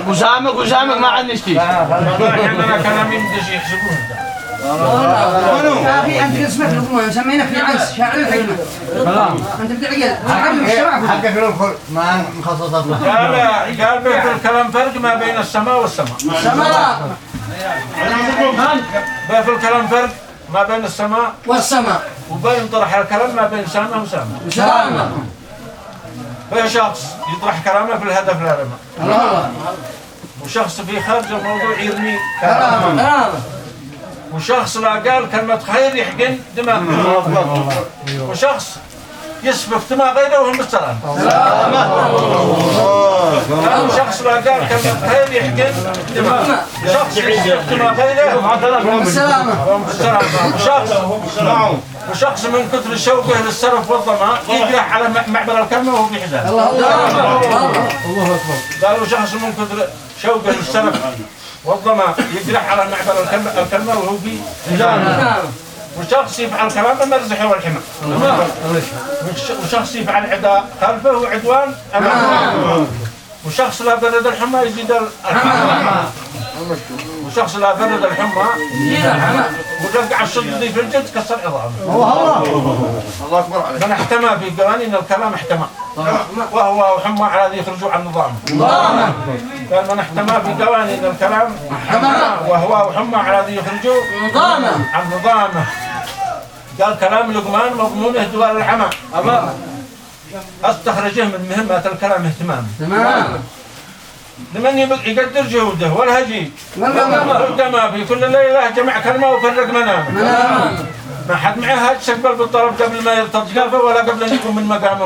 وسامك ما عاد نشتي. عندنا كلام يمدش يحسبون. في أنت اسمك لقمان سمينا في عنس شاعر الحكمة. أنت بتعقل. حق في الكل ما مخصصات له. قال بيت الكلام فرق ما بين السماء والسماء. السماء. بيت الكلام فرق ما بين السماء والسماء. وبين طرح الكلام ما بين سامة وسامة. سامة. في شخص يطرح كلامه في الهدف لا رمى. الله. وشخص في خارج الموضوع يرمي كلامه. وشخص لا قال كلمة خير يحقن دماغه. وشخص يسفك دماغ غيره وهم بالسلام. وشخص لا قال كلمة خير يحقن دماغه. شخص يسفك دماغ غيره وهم بالسلامة. وشخص من كثر شوقه للسرف والظما يجرح على معبر الكلمة وهو في حزام. الله أكبر. قالوا شخص من كثر شوقه للسرف والظما يجرح على معبر الكلمة وهو في حزام. وشخص يفعل كلامه مرزح والحمى. وشخص يفعل عداء خلفه وعدوان أمامه. وشخص لا برد الحمى يزيد الحمى. وشخص لا برد الحمى ورجع الصدد في الجلد كسر عظامه. الله اكبر عليك. من احتمى في قوانين الكلام احتمى وهو حمى على ذي يخرجوا عن نظامه. قال من احتمى في قوانين الكلام وهو حمى على ذي يخرجوا عن نظامه. قال كلام لقمان مضمونه دوال العمى. استخرجه من مهمات الكلام اهتمام. لمن يقدر جهوده والهجي والقما في كل ليلة جمع كلمة وفرق منامه. ما حد معه هاج شقبل بالطلب قبل ما يرتض قلبه ولا قبل أن يكون من مقامه.